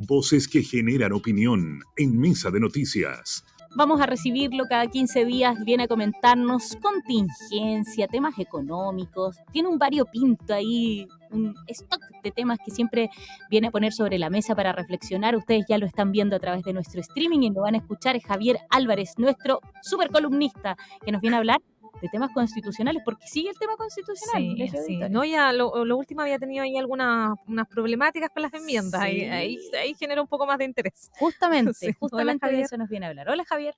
Voces que generan opinión en Mesa de Noticias. Vamos a recibirlo cada 15 días, viene a comentarnos contingencia, temas económicos, tiene un variopinto ahí, un stock de temas que siempre viene a poner sobre la mesa para reflexionar. Ustedes ya lo están viendo a través de nuestro streaming y lo van a escuchar. Es Javier Álvarez, nuestro super columnista, que nos viene a hablar de temas constitucionales, porque sigue el tema constitucional. Sí. No, ya lo último había tenido ahí unas problemáticas con las enmiendas, Sí. ahí genera un poco más de interés. Justamente Sí. Hola, Hola, de eso nos viene a hablar. Hola, Javier.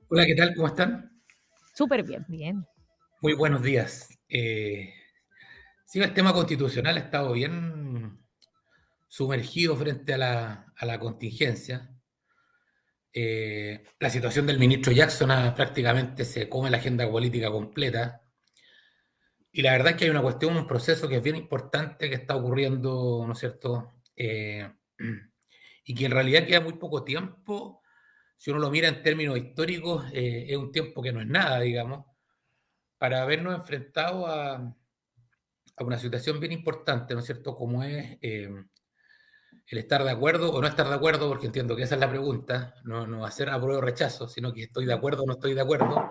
Hola, ¿qué tal? ¿Cómo están? Súper bien. Bien. Muy buenos días. Sí, el tema constitucional ha estado bien sumergido frente a la contingencia. La situación del ministro Jackson prácticamente se come la agenda política completa. Y la verdad es que hay una cuestión, un proceso que es bien importante que está ocurriendo, ¿no es cierto? Y que en realidad queda muy poco tiempo. Si uno lo mira en términos históricos, es un tiempo que no es nada, digamos, para habernos enfrentado a una situación bien importante, ¿no es cierto? Como es el estar de acuerdo o no estar de acuerdo, porque entiendo que esa es la pregunta, no va a ser apruebo o rechazo, sino que estoy de acuerdo o no estoy de acuerdo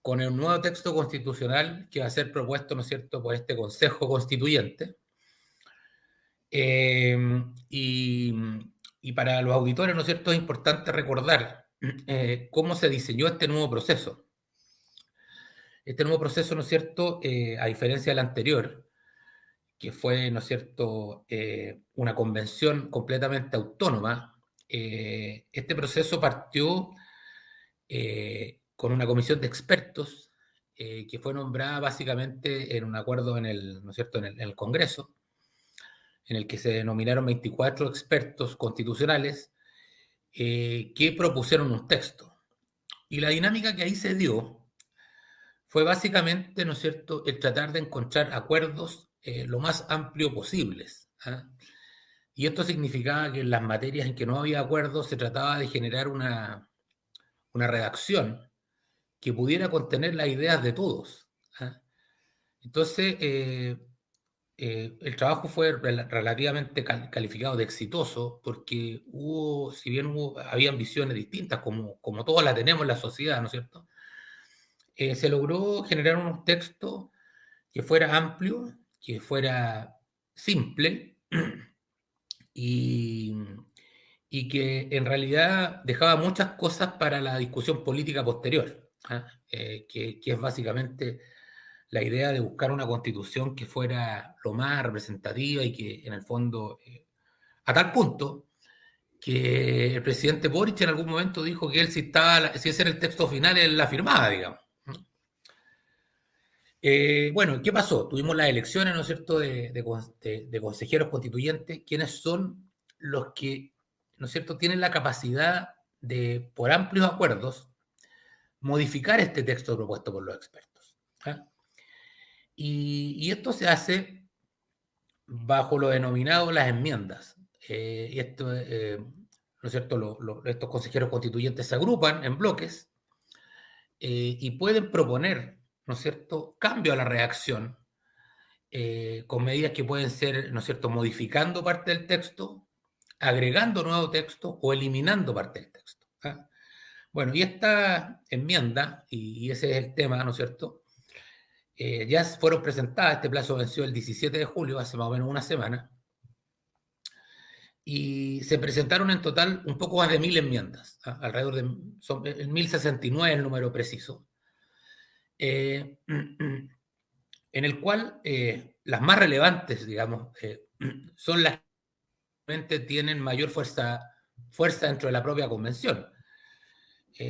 con el nuevo texto constitucional que va a ser propuesto, ¿no es cierto?, por este Consejo Constituyente. Y para los auditores, ¿no es cierto?, es importante recordar cómo se diseñó este nuevo proceso. Este nuevo proceso, ¿no es cierto?, a diferencia del anterior, que fue, ¿no es cierto?, una convención completamente autónoma, este proceso partió con una comisión de expertos que fue nombrada básicamente en un acuerdo ¿no es cierto?, en el Congreso, en el que se nominaron 24 expertos constitucionales que propusieron un texto. Y la dinámica que ahí se dio fue básicamente, ¿no es cierto?, el tratar de encontrar acuerdos lo más amplio posibles. Y esto significaba que en las materias en que no había acuerdo se trataba de generar una redacción que pudiera contener las ideas de todos. Entonces, el trabajo fue relativamente calificado de exitoso porque si bien había visiones distintas, como todas las tenemos en la sociedad, ¿no es cierto? Se logró generar un texto que fuera amplio, que fuera simple y que en realidad dejaba muchas cosas para la discusión política posterior, que es básicamente la idea de buscar una constitución que fuera lo más representativa y que en el fondo, a tal punto que el presidente Boric en algún momento dijo que él si ese era el texto final, él la firmaba, digamos. Bueno, ¿qué pasó? Tuvimos las elecciones, ¿no es cierto?, de consejeros constituyentes, quienes son los que, ¿no es cierto?, tienen la capacidad de, por amplios acuerdos, modificar este texto propuesto por los expertos. Y esto se hace bajo lo denominado las enmiendas. Y esto, ¿no es cierto?, estos consejeros constituyentes se agrupan en bloques y pueden proponer, ¿no es cierto?, cambio a la redacción con medidas que pueden ser, ¿no es cierto?, modificando parte del texto, agregando nuevo texto o eliminando parte del texto. Bueno, y esta enmienda, y ese es el tema, ¿no es cierto?, ya fueron presentadas, este plazo venció el 17 de julio, hace más o menos una semana, y se presentaron en total un poco más de 1000 enmiendas, alrededor de, son, el 1069 es el número preciso, en el cual las más relevantes, digamos, son las que tienen mayor fuerza dentro de la propia convención.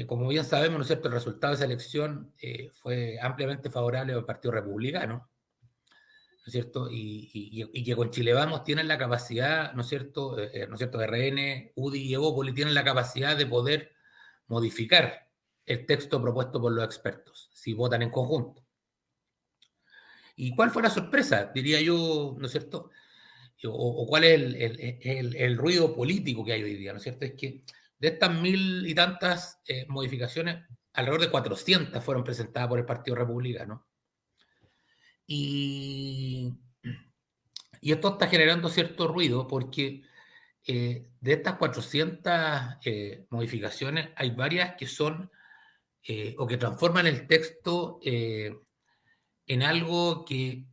Como bien sabemos, ¿no es cierto?, el resultado de esa elección fue ampliamente favorable al Partido Republicano, ¿no es cierto?, y que con Chile Vamos tienen la capacidad, ¿no es cierto?, RN, UDI y Evópolis tienen la capacidad de poder modificar el texto propuesto por los expertos, si votan en conjunto. ¿Y cuál fue la sorpresa? Diría yo, ¿no es cierto?, o cuál es el ruido político que hay hoy día, ¿no es cierto? Es que de estas 1000 y tantas modificaciones, alrededor de 400 fueron presentadas por el Partido Republicano. Y esto está generando cierto ruido porque de estas 400 modificaciones, hay varias que son o que transforman el texto en algo que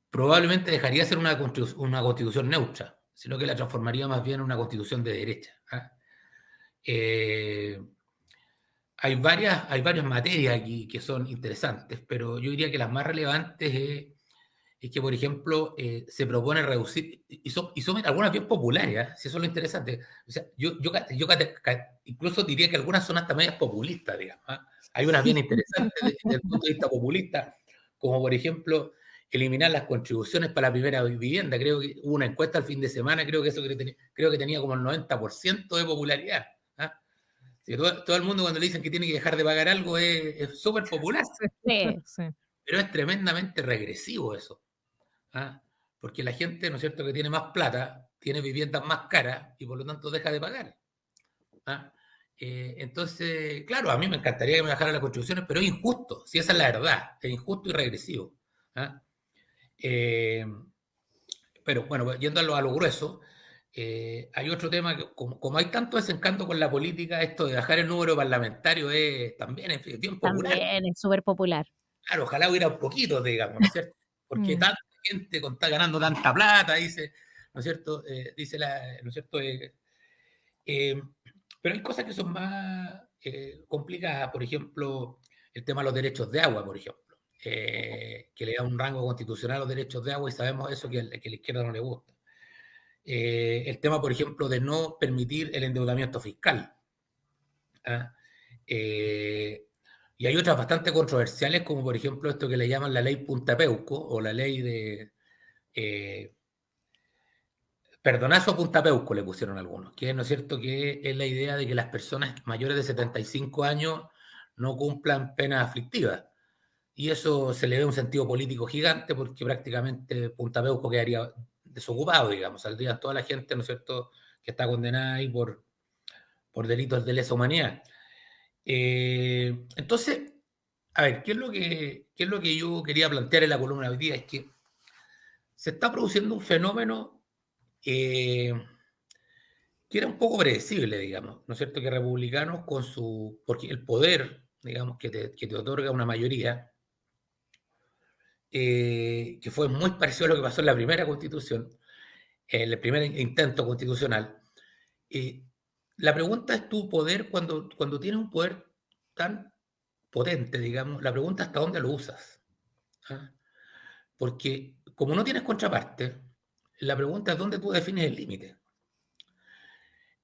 probablemente dejaría de ser una constitución neutra, sino que la transformaría más bien en una constitución de derecha. Hay varias materias aquí que son interesantes, pero yo diría que las más relevantes es que, por ejemplo, se propone reducir, y son algunas bien populares, si eso es lo interesante. O sea, yo incluso diría que algunas son hasta medias populistas, digamos. Hay unas bien interesantes desde el punto de vista populista, como por ejemplo, eliminar las contribuciones para la primera vivienda. Creo que hubo una encuesta el fin de semana, creo que tenía como el 90% de popularidad. Sí, todo el mundo cuando le dicen que tiene que dejar de pagar algo es súper popular, Sí, sí. pero es tremendamente regresivo eso. Porque la gente, ¿no es cierto?, que tiene más plata, tiene viviendas más caras y por lo tanto deja de pagar. Entonces, claro, a mí me encantaría que me bajaran las contribuciones, pero es injusto, si esa es la verdad, es injusto y regresivo. Pero bueno, yendo a lo grueso, hay otro tema que, como hay tanto desencanto con la política, esto de bajar el número parlamentario también es bien popular. También es súper popular. Claro, ojalá hubiera un poquito, digamos, ¿no es cierto? Porque tanta gente está ganando tanta plata, dice, ¿no es cierto? ¿No es cierto? Pero hay cosas que son más complicadas, por ejemplo, el tema de los derechos de agua, por ejemplo, que le da un rango constitucional a los derechos de agua y sabemos eso que a la izquierda no le gusta. El tema, por ejemplo, de no permitir el endeudamiento fiscal. Y hay otras bastante controversiales, como por ejemplo esto que le llaman la ley Punta Peuco, o la ley de perdonazo Punta Peuco, le pusieron algunos, que ¿no es cierto?, que es la idea de que las personas mayores de 75 años no cumplan penas aflictivas. Y eso se le ve un sentido político gigante, porque prácticamente Punta Peuco quedaría desocupado, digamos, saldría toda la gente, ¿no es cierto?, que está condenada ahí por delitos de lesa humanidad. Entonces, a ver, ¿qué es lo que yo quería plantear en la columna de hoy día? Es que se está produciendo un fenómeno que era un poco predecible, digamos, ¿no es cierto?, que republicanos porque el poder, digamos, que te otorga una mayoría, que fue muy parecido a lo que pasó en la primera constitución, el primer intento constitucional. La pregunta es tu poder cuando tienes un poder tan potente, digamos, la pregunta es hasta dónde lo usas. Porque como no tienes contraparte, la pregunta es dónde tú defines el límite.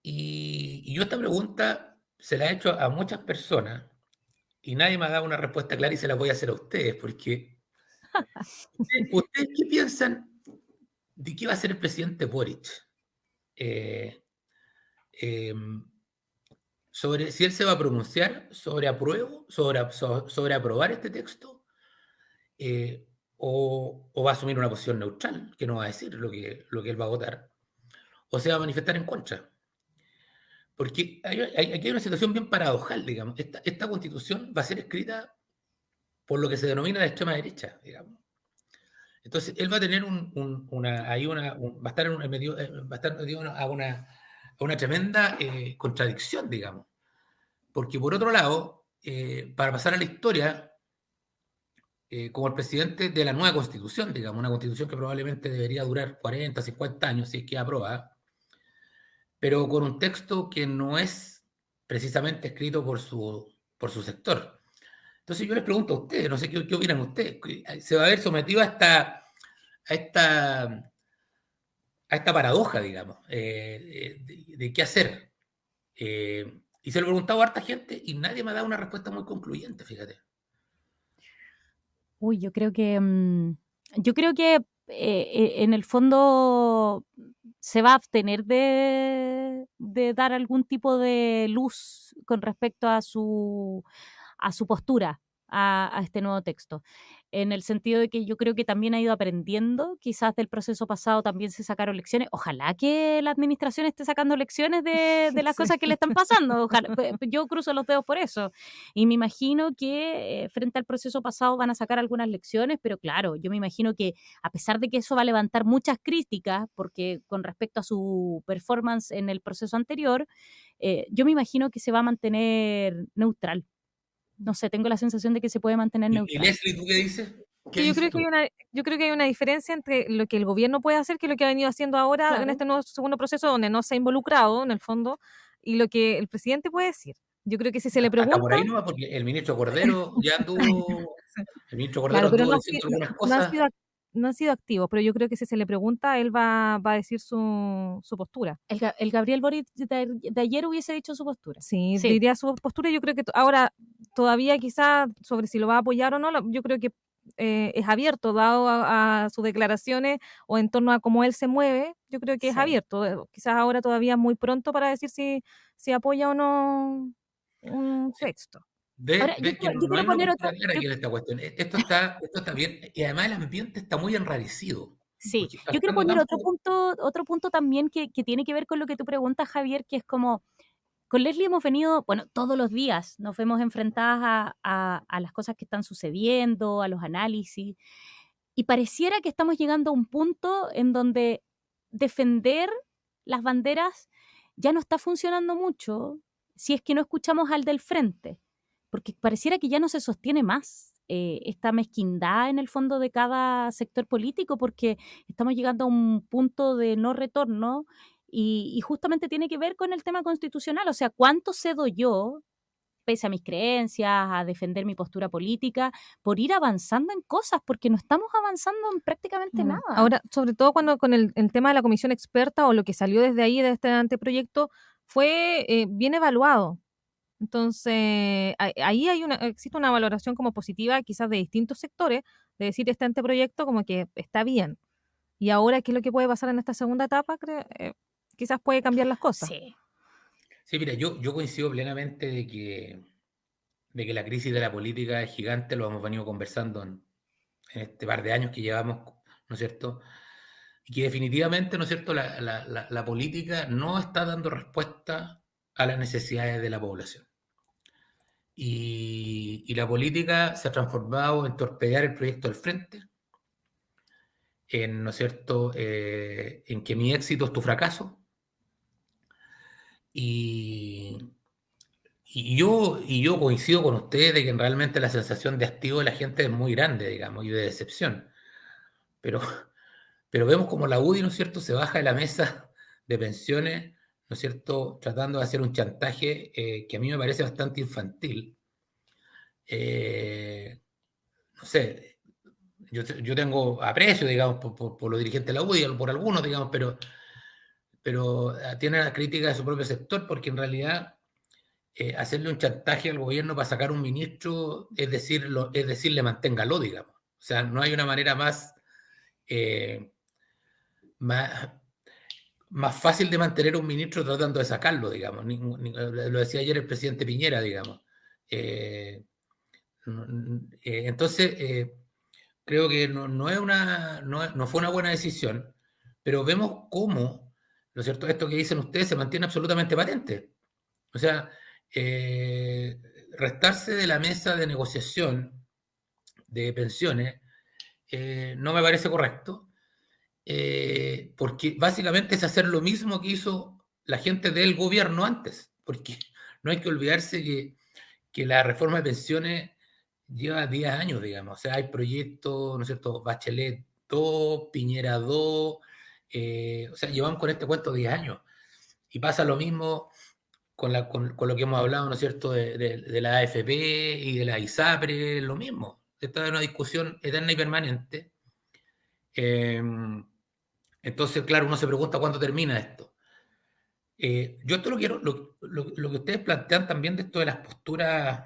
Y yo esta pregunta se la he hecho a muchas personas y nadie me ha dado una respuesta clara y se la voy a hacer a ustedes, porque ¿ustedes qué piensan de qué va a ser el presidente Boric? Sobre si él se va a pronunciar sobre apruebo, sobre aprobar este texto, o va a asumir una posición neutral, que no va a decir lo que él va a votar, o se va a manifestar en contra. Porque aquí hay una situación bien paradojal, digamos. Esta constitución va a ser escrita por lo que se denomina la extrema derecha, digamos. Entonces, él va a tener va a estar metido a una tremenda contradicción, digamos. Porque por otro lado, para pasar a la historia, como el presidente de la nueva constitución, digamos, una constitución que probablemente debería durar 40, 50 años si es que es aprobada, pero con un texto que no es precisamente escrito por su sector. Entonces yo les pregunto a ustedes, no sé qué opinan ustedes, ¿se va a ver sometido a esta paradoja, digamos, de qué hacer? Y se lo he preguntado a harta gente y nadie me ha dado una respuesta muy concluyente, fíjate. Uy, yo creo que en el fondo se va a abstener de dar algún tipo de luz con respecto a su postura. a este nuevo texto, en el sentido de que yo creo que también ha ido aprendiendo, quizás del proceso pasado también se sacaron lecciones. Ojalá que la administración esté sacando lecciones de las Sí. cosas que le están pasando. Ojalá, yo cruzo los dedos por eso. Y me imagino que frente al proceso pasado van a sacar algunas lecciones, pero claro, yo me imagino que a pesar de que eso va a levantar muchas críticas, porque con respecto a su performance en el proceso anterior, yo me imagino que se va a mantener neutral. No sé, tengo la sensación de que se puede mantener ¿Y neutral. Leslie, tú qué dices? ¿Qué Que yo dices creo que tú? yo creo que hay una diferencia entre lo que el gobierno puede hacer, que es lo que ha venido haciendo ahora en Claro. este nuevo segundo proceso, donde no se ha involucrado en el fondo, y lo que el presidente puede decir. Yo creo que si se le Hasta por pregunta, ahí nomás, porque el ministro Cordero ya anduvo, el ministro Cordero claro, pero anduvo diciendo algunas no han cosas. sido, no han sido activos, pero yo creo que si se le pregunta, él va a decir su postura. El Gabriel Boric de ayer hubiese dicho su postura. Sí, Sí, diría su postura. Yo creo que ahora todavía quizás sobre si lo va a apoyar o no, yo creo que es abierto, dado a sus declaraciones o en torno a cómo él se mueve, yo creo que es sí. abierto. Quizás ahora todavía es muy pronto para decir si apoya o no un Sí. texto. Ahora, Ves que yo no hay quiero una poner postura otro. clara aquí en esta cuestión. Esto está bien, y además el ambiente está muy enrarecido, Sí, porque está yo quiero estando poner tan poco. otro punto también que tiene que ver con lo que tú preguntas, Javier, que es como, con Leslie hemos venido, bueno, todos los días nos vemos enfrentadas a las cosas que están sucediendo, a los análisis, y pareciera que estamos llegando a un punto en donde defender las banderas ya no está funcionando mucho si es que no escuchamos al del frente, porque pareciera que ya no se sostiene más esta mezquindad en el fondo de cada sector político, porque estamos llegando a un punto de no retorno y justamente tiene que ver con el tema constitucional, o sea, ¿cuánto cedo yo, pese a mis creencias, a defender mi postura política, por ir avanzando en cosas? Porque no estamos avanzando en prácticamente No. nada. Ahora, sobre todo cuando con el tema de la comisión experta o lo que salió desde ahí, de este anteproyecto, fue bien evaluado. Entonces, ahí existe una valoración como positiva, quizás de distintos sectores, de decir este anteproyecto como que está bien. Y ahora, ¿qué es lo que puede pasar en esta segunda etapa? Quizás puede cambiar las cosas. Sí, Sí, mira, yo coincido plenamente de que la crisis de la política es gigante, lo hemos venido conversando en este par de años que llevamos, ¿no es cierto? Y que definitivamente, ¿no es cierto?, la política no está dando respuesta a las necesidades de la población. Y la política se ha transformado en torpedear el proyecto del frente, ¿no es cierto?, en que mi éxito es tu fracaso. Y, y yo coincido con ustedes de que realmente la sensación de hastío de la gente es muy grande, digamos, y de decepción. Pero, pero vemos como la UDI, ¿no es cierto?, se baja de la mesa de pensiones, ¿no es cierto?, tratando de hacer un chantaje que a mí me parece bastante infantil. No sé, yo tengo aprecio, digamos, por los dirigentes de la UDI, por algunos, digamos, pero tienen la crítica de su propio sector, porque en realidad hacerle un chantaje al gobierno para sacar un ministro es decirle manténgalo, digamos. O sea, no hay una manera eh, más, más fácil de mantener a un ministro tratando de sacarlo, digamos. Lo decía ayer el presidente Piñera, digamos. Entonces, creo que no fue una buena decisión, pero vemos cómo, ¿no es cierto?, esto que dicen ustedes se mantiene absolutamente patente. O sea, restarse de la mesa de negociación de pensiones no me parece correcto, porque básicamente es hacer lo mismo que hizo la gente del gobierno antes, porque no hay que olvidarse que la reforma de pensiones lleva 10 años, digamos. O sea, hay proyectos, ¿no es cierto? Bachelet 2, Piñera 2, o sea, llevan con este cuento 10 años. Y pasa lo mismo con lo que hemos hablado, ¿no es cierto?, de la AFP y de la ISAPRE, lo mismo. Esta es una discusión eterna y permanente. Entonces, claro, uno se pregunta cuándo termina esto. Yo esto lo que ustedes plantean también de esto de las posturas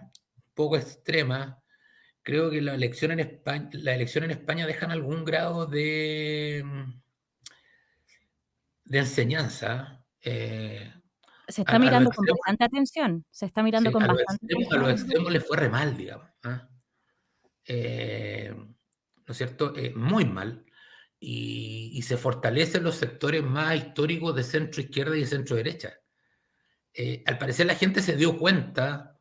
poco extremas, creo que la elección en España dejan algún grado de enseñanza. se A, está a los mirando con extremos, bastante atención, se está mirando sí, con a los bastante extremos, a los atención. extremos les fue re mal, digamos. ¿Ah? ¿no es cierto?, muy mal, y se fortalecen los sectores más históricos de centro izquierda y de centro derecha. Al parecer la gente se dio cuenta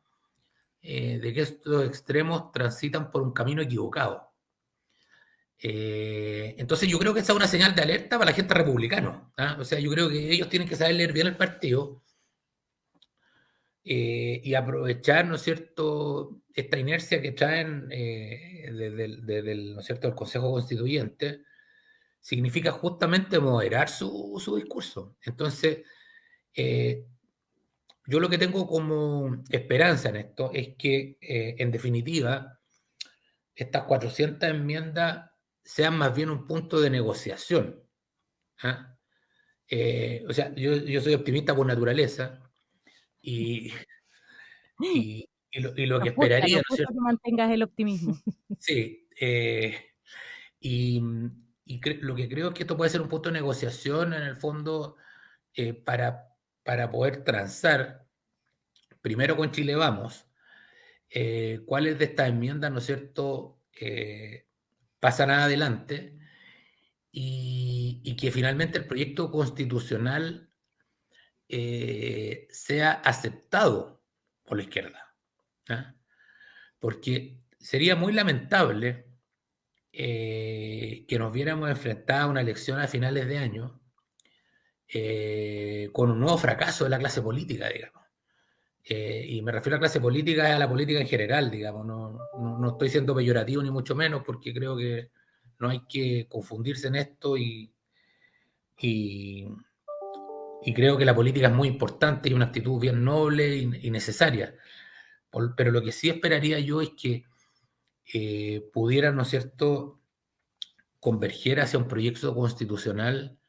de que estos extremos transitan por un camino equivocado. Entonces yo creo que esa es una señal de alerta para la gente republicana. ¿Ah? O sea, yo creo que ellos tienen que saber leer bien el partido y aprovechar, ¿no es cierto?, esta inercia que traen ¿no es cierto?, del Consejo Constituyente. Significa justamente moderar su discurso. Entonces, yo lo que tengo como esperanza en esto es que, en definitiva, estas 400 enmiendas sean más bien un punto de negociación. ¿Ah? O sea, yo soy optimista por naturaleza y, y lo que esperaría, Nos ¿no es gusta cierto? que mantengas el optimismo. Sí, y, lo que creo es que esto puede ser un punto de negociación en el fondo para poder transar, primero con Chile Vamos, cuáles de estas enmiendas, ¿no es cierto?, pasan adelante y que finalmente el proyecto constitucional sea aceptado por la izquierda. ¿Ah? Porque sería muy lamentable que nos viéramos enfrentados a una elección a finales de año con un nuevo fracaso de la clase política, digamos. Y me refiero a la clase política, a la política en general, digamos. No estoy siendo peyorativo ni mucho menos, porque creo que no hay que confundirse en esto y, y creo que la política es muy importante y una actitud bien noble y necesaria. Pero lo que sí esperaría yo es que pudieran, ¿no es cierto?, converger hacia un proyecto constitucional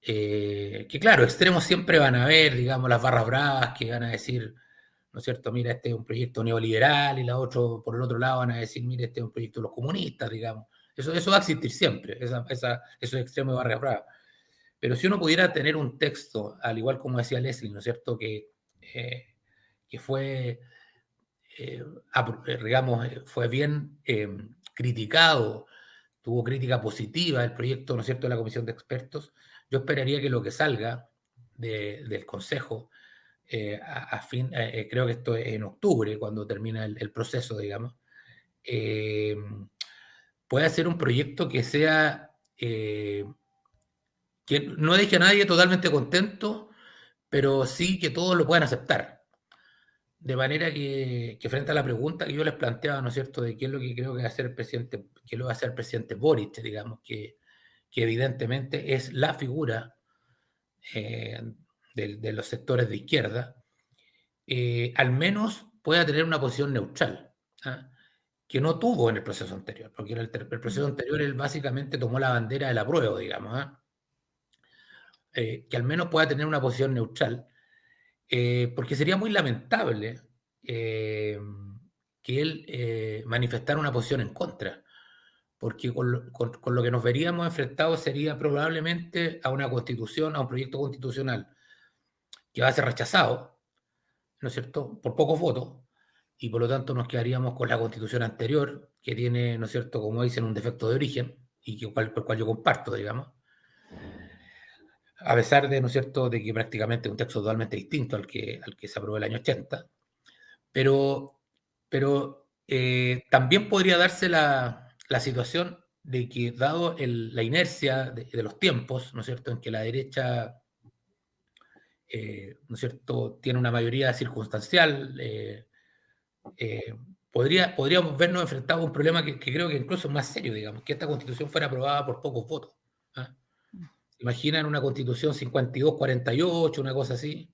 que claro, extremos siempre van a haber, digamos, las barras bravas que van a decir, ¿no es cierto?, mira, este es un proyecto neoliberal, y la otro, por el otro lado, van a decir, mira, este es un proyecto de los comunistas, digamos. Eso va a existir siempre, esos extremos de barras bravas. Pero si uno pudiera tener un texto, al igual como decía Leslie, ¿no es cierto?, que fue, digamos, fue bien criticado, tuvo crítica positiva el proyecto, ¿no es cierto?, de la Comisión de Expertos. Yo esperaría que lo que salga del Consejo, creo que esto es en octubre, cuando termina el proceso, digamos, pueda ser un proyecto que sea, que no deje a nadie totalmente contento, pero sí que todos lo puedan aceptar. De manera que frente a la pregunta que yo les planteaba, ¿no es cierto?, de qué es lo que creo que va a hacer el presidente, que lo va a hacer el presidente Boric, digamos, que evidentemente es la figura de los sectores de izquierda, al menos pueda tener una posición neutral, ¿ah?, que no tuvo en el proceso anterior, porque en el proceso anterior él básicamente tomó la bandera del apruebo, digamos, ¿ah? Que al menos pueda tener una posición neutral, porque sería muy lamentable que él manifestara una posición en contra, porque con lo que nos veríamos enfrentados sería probablemente a una constitución, a un proyecto constitucional que va a ser rechazado, ¿no es cierto?, por pocos votos, y por lo tanto nos quedaríamos con la constitución anterior, que tiene, ¿no es cierto?, como dicen, un defecto de origen, y por el cual yo comparto, digamos, a pesar de, ¿no es cierto?, de que prácticamente es un texto totalmente distinto al que se aprobó el año 80, pero también podría darse la situación de que, dado la inercia de los tiempos, ¿no es cierto?, en que la derecha, ¿no es cierto?, tiene una mayoría circunstancial, podríamos vernos enfrentados a un problema que creo que incluso es más serio, digamos, que esta constitución fuera aprobada por pocos votos. ¿Ah? Imaginan una constitución 52-48, una cosa así.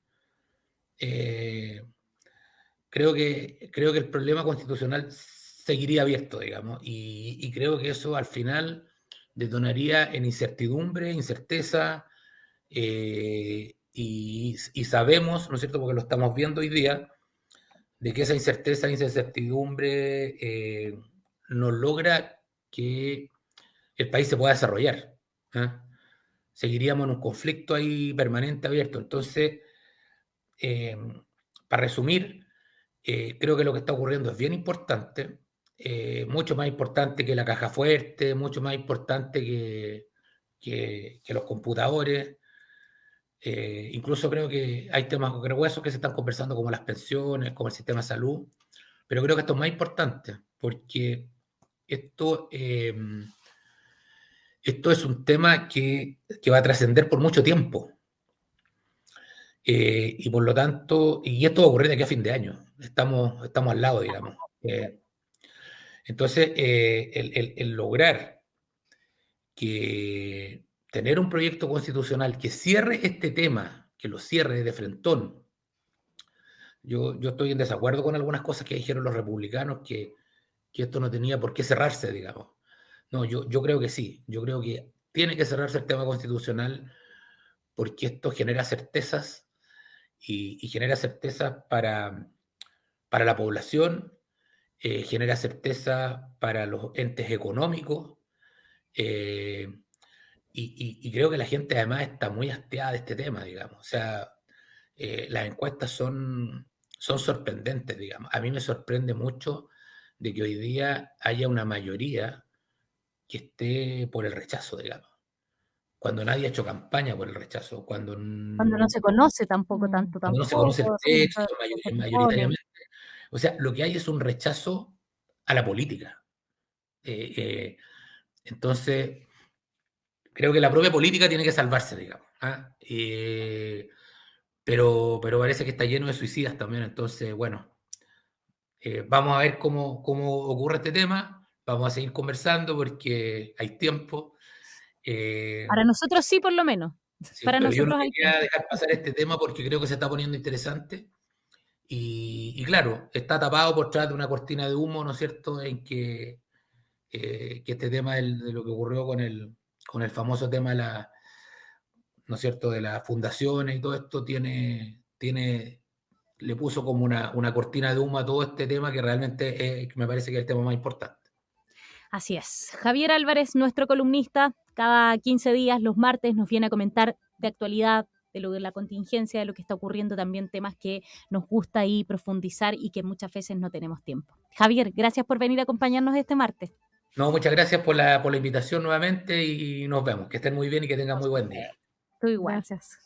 Creo que el problema constitucional seguiría abierto, digamos, y creo que eso al final detonaría en incertidumbre, incerteza, y sabemos, ¿no es cierto?, porque lo estamos viendo hoy día, de que esa incerteza, esa incertidumbre no logra que el país se pueda desarrollar. ¿Ah? Seguiríamos en un conflicto ahí permanente abierto. Entonces, para resumir, creo que lo que está ocurriendo es bien importante. mucho más importante que la caja fuerte, mucho más importante que los computadores. Incluso creo que hay temas gruesos que se están conversando, como las pensiones, como el sistema de salud, pero creo que esto es más importante, porque esto, esto es un tema que va a trascender por mucho tiempo. Y por lo tanto, y esto va a ocurrir de aquí a fin de año. Estamos al lado, digamos. Entonces, el lograr que tener un proyecto constitucional que cierre este tema, que lo cierre de frentón. Yo estoy en desacuerdo con algunas cosas que dijeron los republicanos, que esto no tenía por qué cerrarse, digamos. No, yo creo que sí. Yo creo que tiene que cerrarse el tema constitucional porque esto genera certezas y genera certezas para la población, genera certeza para los entes económicos, y creo que la gente además está muy hastiada de este tema, digamos. O sea, las encuestas son sorprendentes, digamos. A mí me sorprende mucho de que hoy día haya una mayoría que esté por el rechazo, digamos. Cuando nadie ha hecho campaña por el rechazo, Cuando no se conoce tampoco tanto, cuando no se conoce el sí, texto, se supone. mayoritariamente. O sea, lo que hay es un rechazo a la política. Entonces, creo que la propia política tiene que salvarse, digamos. ¿Ah? Pero parece que está lleno de suicidas también. Entonces, bueno, vamos a ver cómo ocurre este tema. Vamos a seguir conversando porque hay tiempo. Para nosotros sí, por lo menos. Sí, Para pero yo no nosotros hay quería tiempo. dejar pasar este tema porque creo que se está poniendo interesante. Y claro, está tapado por detrás de una cortina de humo, ¿no es cierto?, en que este tema de lo que ocurrió con el famoso tema de la, ¿no es cierto?, de las fundaciones y todo esto, le puso como una cortina de humo a todo este tema que realmente me parece que es el tema más importante. Así es. Javier Álvarez, nuestro columnista, cada 15 días, los martes, nos viene a comentar de actualidad, de lo de la contingencia, de lo que está ocurriendo, también temas que nos gusta ahí profundizar y que muchas veces no tenemos tiempo. Javier, gracias por venir a acompañarnos este martes. No, muchas gracias por la invitación nuevamente y nos vemos. Que estén muy bien y que tengan muy buen día. Tú igual. Gracias.